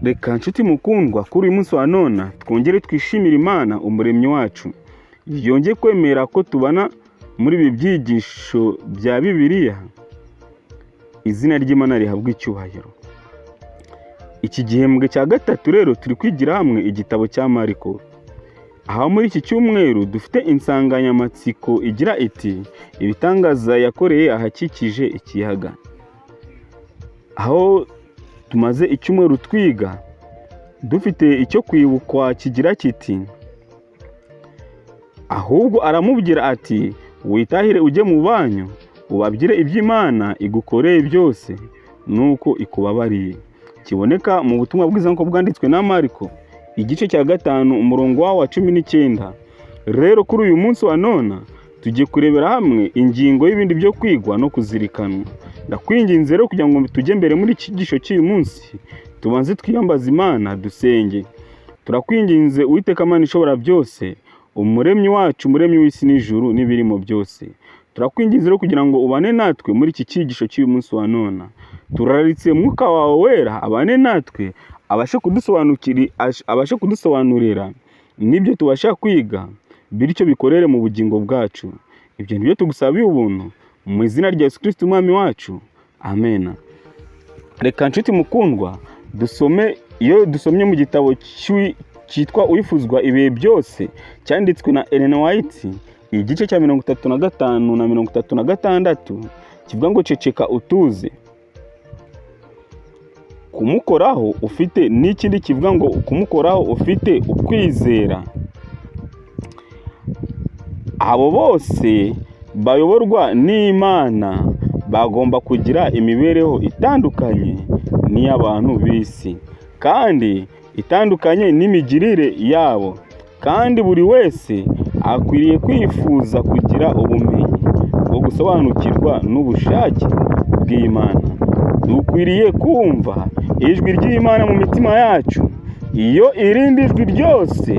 Reka nshuti mukundwa, kuri uyu munsi wa none twongere twishimire Imana umuremyi wacu, yongeye kwemera ko tubana muri ibi byigisho bya Bibiliya. Izina ry'Imana rihabwa icyubahiro. Iki gihembwe cya gatatu rero turi kwigira hamwe igitabo cya Mariko. Aha muri iki cyumweru dufite insanganyamatsiko igira iti ibitangaza yakoreye ahakikije ikiyaga. Aho tumaze icyumweru twiga dufite icyo kwibukwa kigira kiti ahubwo aramubwira ati witahire ujye mu banyu ubabwire iby'Imana igukoreye byose nuko ikubabariye. Kiboneka mu butumwa bwiza nk'uko bwanditswe na Mariko igice cya 5 umurongo wa 19. Rero kuri uyu munsi wa none tugiye kurebera hamwe ingingo y'ibindi byo kwigwa no kuzirikanwa. Ndakwinginze rero kugira ngo tujye mbere muri iki gisho cy'uyu munsi tubanze twiyambaza Imana dusenge. Turakwinginze Uwiteka Mana ishobora byose, umuremyi wacu, umuremyi w'isi n'ijuru n'ibirimo byose. Turakwinginze rero kugira ngo ubane natwe muri iki cyigisho cy'uyu munsi wa none. Turaritse Mwuka wawe wera abane natwe, abashe kudusobanurira nibyo tubasha kwiga, bityo bikorere mu bugingo bwacu. Ibyo nibyo tugusabiye ubuntu mu izina rya Yesu Kristo umwami wacu, amen. Reka nshuti mukundwa iyo dusomye mu gitabo cyitwa Uwifuzwa ibihe byose cyanditswe na Ellen White, igice cya 35 na 36 kivuga ngo ceceka utuze. Kumukoraho ufite n'ikindi kivuga ngo kumukoraho ufite ukwizera. Abo bose bayoborwa n'Imana bagomba kugira imibereho itandukanye n'iy'abantu b'isi kandi itandukanye n'imigirire yabo, kandi buri wese akwiriye kwifuza kugira ubumenyi bwo gusobanukirwa n'ubushake bw'Imana. Dukwiriye kumva ijwi ry'Imana mu mitima yacu. Iyo irindi jwi ryose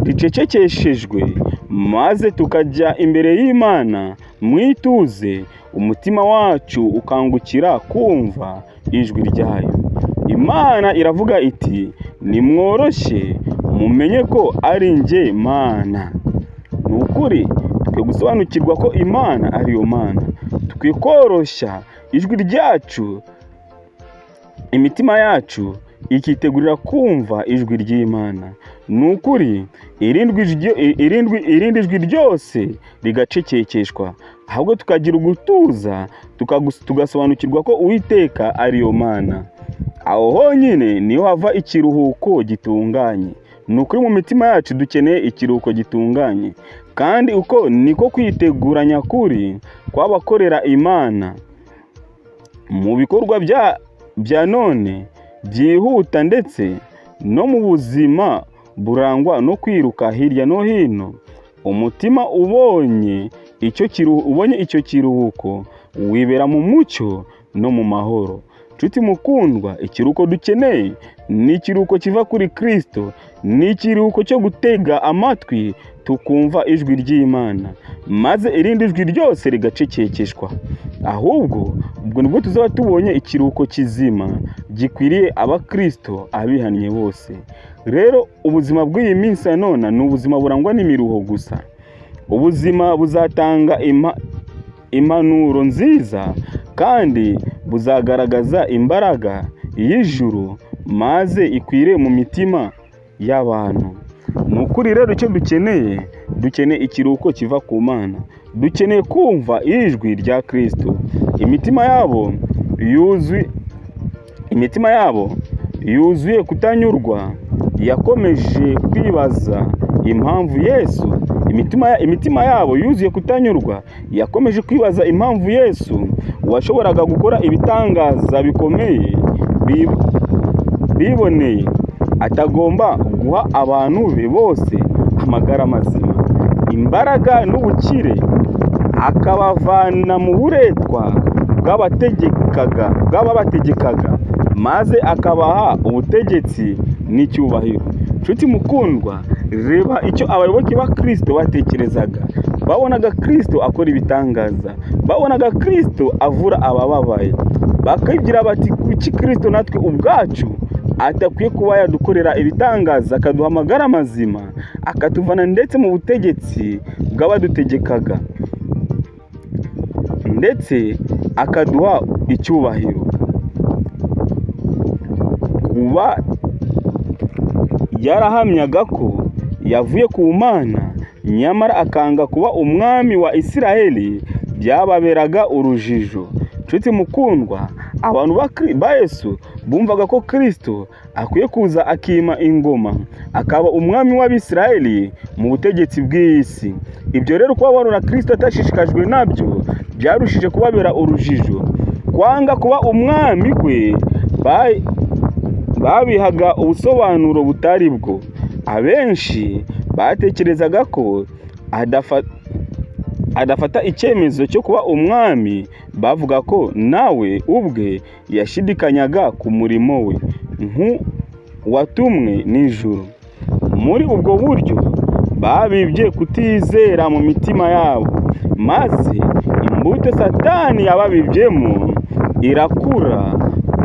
ricecekeshejwe maze tukajya imbere y'Imana mwituze, umutima wacu ukangukira kumva ijwi ryayo. Imana iravuga iti nimworoshye mumenye ko ari njye Mana. Ni ukuri twe gusobanukirwa ko Imana ari yo Mana, twikoroshya ijwi ryacu, imitima yacu ikitegurira kumva ijwi ry'Imana. Ni ukuri irindi jwi ryose rigacecekeshwa, ahubwo tukagira ugutuza tugasobanukirwa ko Uwiteka ari yo Mana. Aho honyine niho hava ikiruhuko gitunganye. Ni ukuri mu mitima yacu dukeneye ikiruhuko gitunganye, kandi uko niko kwitegura nyakuri kw'abakorera Imana mu bikorwa bya none byihuta, ndetse no mu buzima burangwa no kwiruka hirya no hino. Umutima ubonye icyo kiruhuko wibera mu mucyo no mu mahoro. Nshuti mukundwa, ikiruhuko dukeneye ni ikiruhuko kiva kuri Kristo, ni ikiruhuko cyo gutega amatwi tukumva ijwi ry'Imana maze irindi jwi ryose rigacecekeshwa. Ahubwo ubwo nibwo tuzaba tubonye ikiruhuko kizima gikwiriye abakristo abihannye bose. Rero ubuzima bw'iyi minsi ya none ni ubuzima burangwa n'imiruho gusa. Ubuzima buzatanga impanuro nziza kandi buzagaragaza imbaraga y'ijuru maze ikwire mu mitima y'abantu. Ni ukuri rero icyo dukeneye ikiruhuko kiva ku Mana. Dukeneye kumva ijwi rya Kristo. Imitima yabo yuzuye kutanyurwa yakomeje kwibaza impamvu Yesu. Imitima yabo yuzuye kutanyurwa yakomeje kwibaza impamvu Yesu washoboraga gukora ibitangaza bikomeye biboneye atagomba guha abantu be bose amagara mazima, imbaraga n'ubukire, akabavana mu buretwa bw'ababategekaga maze akabaha ubutegetsi n'icyubahiro. Nshuti mukundwa, reba icyo abayoboke ba Kristo batekerezaga. Babonaga Kristo akora ibitangaza, babonaga Kristo avura abababaye, bakibwira bati kuki Kristo natwe ubwacu atakwiye kuba yadukorera ibitangaza, akaduha amagara mazima, akatuvana ndetse mu butegetsi bw'abadutegekaga, ndetse akaduha icyubahiro. Kuba yarahamyaga ko yavuye ku Mana nyamara akanga kuba umwami wa Isiraheli, byababeraga urujijo. Nshuti mukundwa, abantu ba Yesu bumvaga ko Kristo akwiye kuza akima ingoma, akaba umwami w'Abisiraheli mu butegetsi bw'isi. Ibyo rero kuba barora Kristo atashishikajwe nabyo byarushije kubabera urujijo. Kwanga kuba umwami kwe babihaga ubusobanuro butari bwo. Abenshi batekerezaga ko adafata icyemezo cyo kuba umwami, bavuga ko nawe ubwe yashidikanyaga ku murimo we nk'uwatumwe n'ijuru. Muri ubwo buryo babibye kutizera mu mitima yabo, maze imbuto Satani yababibyemo irakura,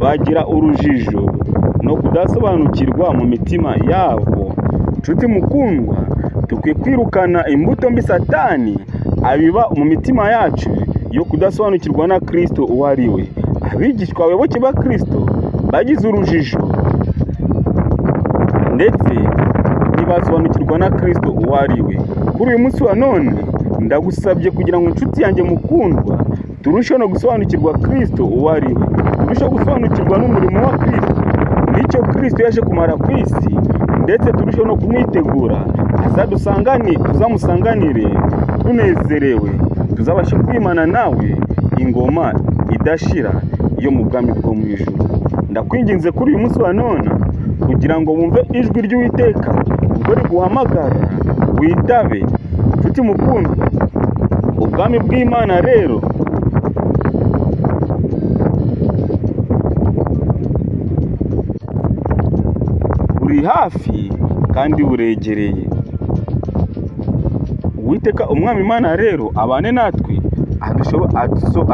bagira urujijo no kudasobanukirwa mu mitima yabo. Nshuti mukundwa, dukwiye kwirukana imbuto mbi Satani abiba mu mitima yacu yo kudasobanukirwa na Kristo uwo ari we. Abigishwa abayoboke ba Kristo bagize urujijo ndetse ntibasobanukirwa na Kristo uwo ari we. Kuri uyu munsi wa none ndagusabye kugira ngo inshuti yanjye mukundwa, turusheho no gusobanukirwa Kristo uwo ari we, turusheho gusobanukirwa n'umurimo wa Kristo, n'icyo Kristo yaje kumara ku isi, ndetse turusheho no kumwitegura tuzamusanganire tunezerewe, tuzabashe kwimana nawe ingoma idashira yo mu bwami bwo mu ijuru. Ndakwinginze kuri uyu munsi wa none kugira ngo wumve ijwi ry'Uwiteka ubwo riguhamagara, witabe. Nshuti mukundwa, ubwami bw'Imana rero buri hafi kandi buregereye. Uwiteka umwami Imana rero abane natwe,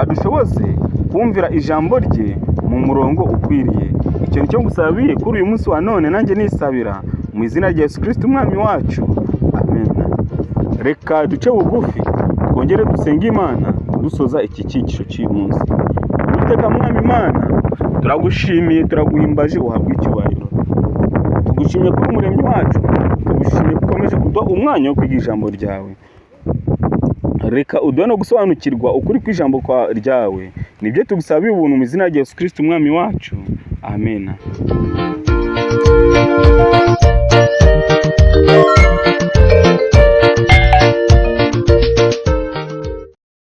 adushoboze kumvira ijambo rye mu murongo ukwiriye. Icyo nicyo ngusabiye kuri uyu munsi wa none, nanjye nisabira mu izina rya Yesu Kristo umwami wacu, amen. Reka duce bugufi twongere dusenge Imana dusoza iki cyigisho cy'uyu munsi. Uwiteka mwami Imana, turagushimiye, turaguhimbaje, uhabwe icyubahiro. Tugushimiye kuri umuremyi wacu, tugushimiye ko ukomeje kuduha umwanya wo kwiga ijambo ryawe. Reka uduhe no gusobanukirwa ukuri kw'ijambo ryawe, nibyo tugusabiye ubuntu mu izina rya Yesu Kristo umwami wacu, amen.